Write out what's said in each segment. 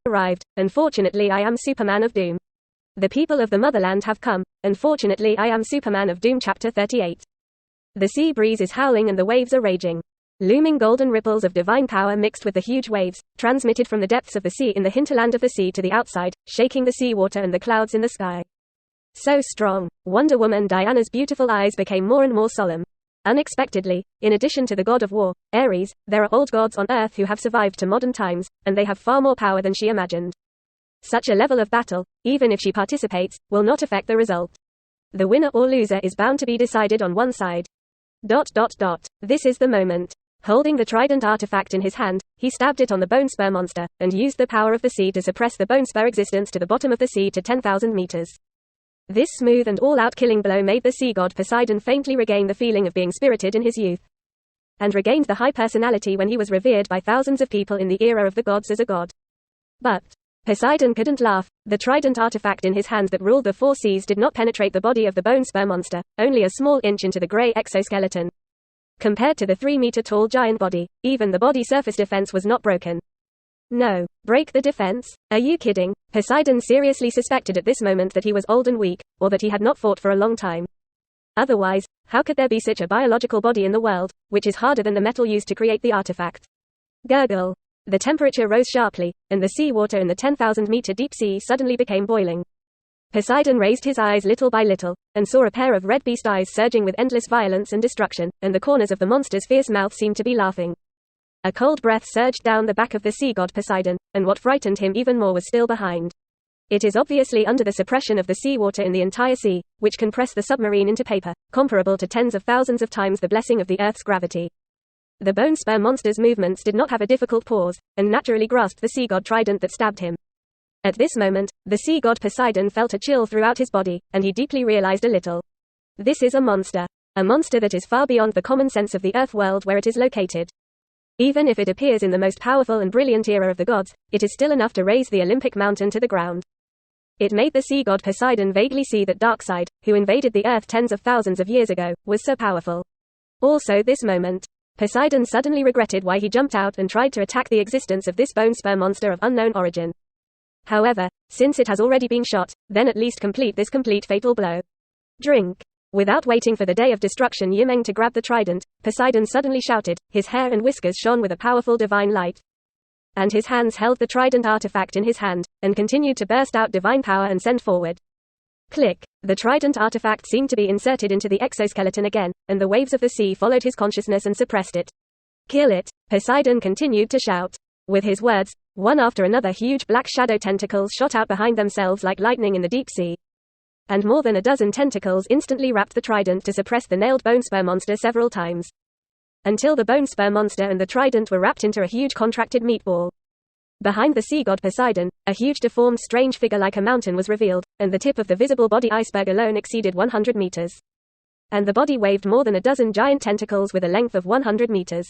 arrived, unfortunately I am Superman of Doom. The people of the motherland have come, unfortunately I am Superman of Doom. Chapter 38. The sea breeze is howling and the waves are raging. Looming golden ripples of divine power mixed with the huge waves, transmitted from the depths of the sea in the hinterland of the sea to the outside, shaking the seawater and the clouds in the sky. So strong, Wonder Woman Diana's beautiful eyes became more and more solemn. Unexpectedly, in addition to the god of war, Ares, there are old gods on Earth who have survived to modern times, and they have far more power than she imagined. Such a level of battle, even if she participates, will not affect the result. The winner or loser is bound to be decided on one side. This is the moment. Holding the trident artifact in his hand, he stabbed it on the bone spur monster, and used the power of the sea to suppress the bone spur existence to the bottom of the sea to 10,000 meters. This smooth and all-out killing blow made the sea god Poseidon faintly regain the feeling of being spirited in his youth. And regained the high personality when he was revered by thousands of people in the era of the gods as a god. But Poseidon couldn't laugh. The trident artifact in his hand that ruled the four seas did not penetrate the body of the bone spur monster, only a small inch into the grey exoskeleton. Compared to the 3-meter-tall giant body, even the body surface defense was not broken. No. Break the defense? Are you kidding? Poseidon seriously suspected at this moment that he was old and weak, or that he had not fought for a long time. Otherwise, how could there be such a biological body in the world, which is harder than the metal used to create the artifact? Gurgle. The temperature rose sharply, and the seawater in the 10,000-meter deep sea suddenly became boiling. Poseidon raised his eyes little by little, and saw a pair of red beast eyes surging with endless violence and destruction, and the corners of the monster's fierce mouth seemed to be laughing. A cold breath surged down the back of the sea god Poseidon, and what frightened him even more was still behind. It is obviously under the suppression of the seawater in the entire sea, which can press the submarine into paper, comparable to tens of thousands of times the blessing of the Earth's gravity. The bone spur monster's movements did not have a difficult pause, and naturally grasped the sea god trident that stabbed him. At this moment, the sea god Poseidon felt a chill throughout his body, and he deeply realized a little. This is a monster. A monster that is far beyond the common sense of the Earth world where it is located. Even if it appears in the most powerful and brilliant era of the gods, it is still enough to raise the Olympic mountain to the ground. It made the sea god Poseidon vaguely see that Darkseid, who invaded the Earth tens of thousands of years ago, was so powerful. Also this moment, Poseidon suddenly regretted why he jumped out and tried to attack the existence of this bone spur monster of unknown origin. However, since it has already been shot, then at least complete this fatal blow. Drink. Without waiting for the day of destruction Meng to grab the trident, Poseidon suddenly shouted, his hair and whiskers shone with a powerful divine light. And his hands held the trident artifact in his hand, and continued to burst out divine power and send forward. Click. The trident artifact seemed to be inserted into the exoskeleton again, and the waves of the sea followed his consciousness and suppressed it. Kill it, Poseidon continued to shout. With his words, one after another huge black shadow tentacles shot out behind themselves like lightning in the deep sea. And more than a dozen tentacles instantly wrapped the trident to suppress the nailed bone spur monster several times. Until the bone spur monster and the trident were wrapped into a huge contracted meatball. Behind the sea god Poseidon, a huge deformed strange figure like a mountain was revealed, and the tip of the visible body iceberg alone exceeded 100 meters. And the body waved more than a dozen giant tentacles with a length of 100 meters.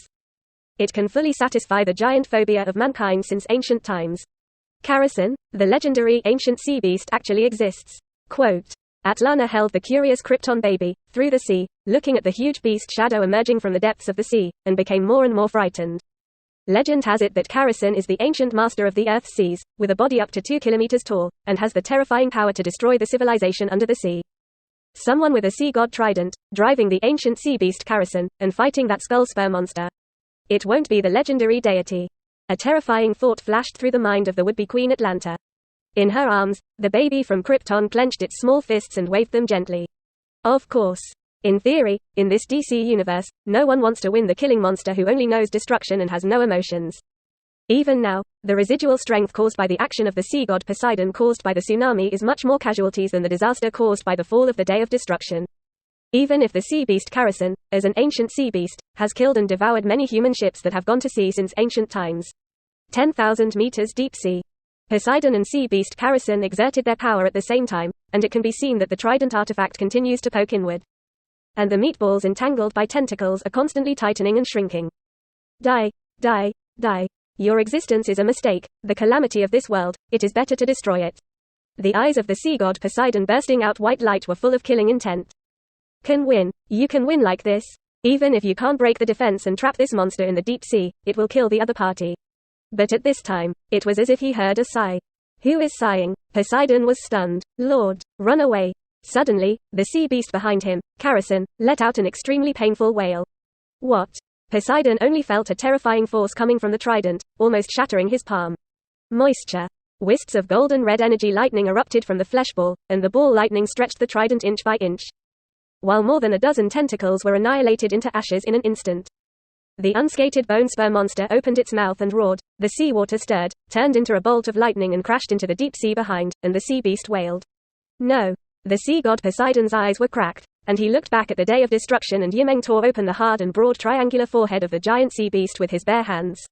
It can fully satisfy the giant phobia of mankind since ancient times. Karasin, the legendary ancient sea beast, actually exists. Quote, Atlana held the curious Krypton baby, through the sea, looking at the huge beast shadow emerging from the depths of the sea, and became more and more frightened. Legend has it that Karasin is the ancient master of the Earth's seas, with a body up to 2 kilometers tall, and has the terrifying power to destroy the civilization under the sea. Someone with a sea god trident, driving the ancient sea beast Karasin, and fighting that skull spur monster. It won't be the legendary deity. A terrifying thought flashed through the mind of the would-be Queen Atlanta. In her arms, the baby from Krypton clenched its small fists and waved them gently. Of course. In theory, in this DC universe, no one wants to win the killing monster who only knows destruction and has no emotions. Even now, the residual strength caused by the action of the sea god Poseidon caused by the tsunami is much more casualties than the disaster caused by the fall of the Day of Destruction. Even if the sea beast Karasin, as an ancient sea beast, has killed and devoured many human ships that have gone to sea since ancient times. 10,000 meters deep sea. Poseidon and sea beast Karasin exerted their power at the same time, and it can be seen that the trident artifact continues to poke inward. And the meatballs entangled by tentacles are constantly tightening and shrinking. Die, die, die. Your existence is a mistake, the calamity of this world, it is better to destroy it. The eyes of the sea god Poseidon bursting out white light were full of killing intent. Can win. You can win like this. Even if you can't break the defense and trap this monster in the deep sea, it will kill the other party. But at this time, it was as if he heard a sigh. Who is sighing? Poseidon was stunned. Lord, run away. Suddenly, the sea beast behind him, Karasin, let out an extremely painful wail. What? Poseidon only felt a terrifying force coming from the trident, almost shattering his palm. Moisture. Wisps of golden red energy lightning erupted from the flesh ball, and the ball lightning stretched the trident inch by inch. While more than a dozen tentacles were annihilated into ashes in an instant. The unskated bone spur monster opened its mouth and roared. The seawater stirred, turned into a bolt of lightning and crashed into the deep sea behind, and the sea beast wailed. No. The sea god Poseidon's eyes were cracked, and he looked back at the day of destruction, and Meng tore open the hard and broad triangular forehead of the giant sea beast with his bare hands.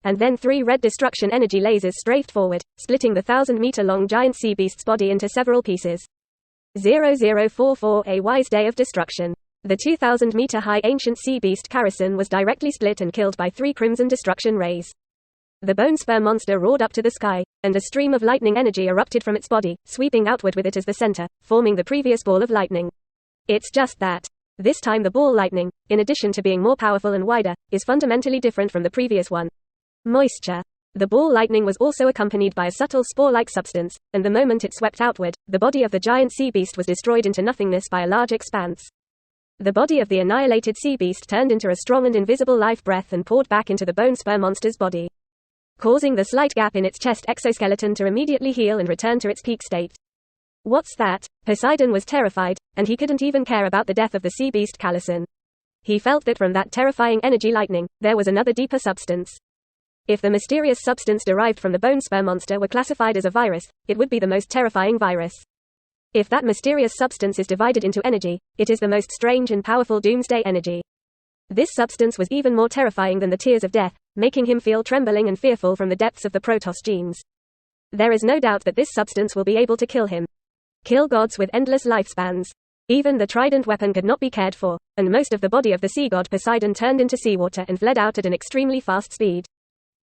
And then 3 red destruction energy lasers strafed forward, splitting the 1,000-meter-long giant sea beast's body into several pieces. 0044 A wise day of destruction. The 2,000-meter-high ancient sea beast Karasin was directly split and killed by 3 crimson destruction rays. The bone spur monster roared up to the sky, and a stream of lightning energy erupted from its body, sweeping outward with it as the center, forming the previous ball of lightning. It's just that. This time the ball lightning, in addition to being more powerful and wider, is fundamentally different from the previous one. Moisture. The ball lightning was also accompanied by a subtle spore-like substance, and the moment it swept outward, the body of the giant sea beast was destroyed into nothingness by a large expanse. The body of the annihilated sea beast turned into a strong and invisible life breath and poured back into the bone spur monster's body, causing the slight gap in its chest exoskeleton to immediately heal and return to its peak state. What's that? Poseidon was terrified, and he couldn't even care about the death of the sea beast Karasin. He felt that from that terrifying energy lightning, there was another deeper substance. If the mysterious substance derived from the bone spur monster were classified as a virus, it would be the most terrifying virus. If that mysterious substance is divided into energy, it is the most strange and powerful doomsday energy. This substance was even more terrifying than the tears of death, making him feel trembling and fearful from the depths of the Protoss genes. There is no doubt that this substance will be able to kill him. Kill gods with endless lifespans. Even the trident weapon could not be cared for, and most of the body of the sea god Poseidon turned into seawater and fled out at an extremely fast speed.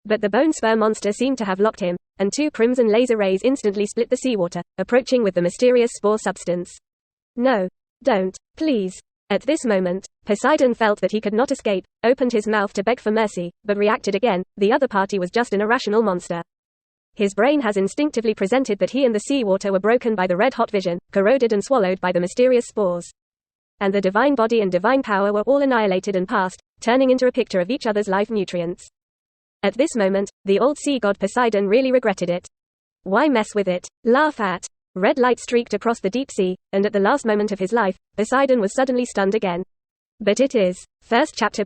But the bone spur monster seemed to have locked him, and 2 crimson laser rays instantly split the seawater, approaching with the mysterious spore substance. No. Don't. Please. At this moment, Poseidon felt that he could not escape, opened his mouth to beg for mercy, but reacted again. The other party was just an irrational monster. His brain has instinctively presented that he and the seawater were broken by the red-hot vision, corroded and swallowed by the mysterious spores. And the divine body and divine power were all annihilated and passed, turning into a picture of each other's life nutrients. At this moment, the old sea god Poseidon really regretted it. Why mess with it? Laugh at. Red light streaked across the deep sea, and at the last moment of his life, Poseidon was suddenly stunned again. But it is. First chapter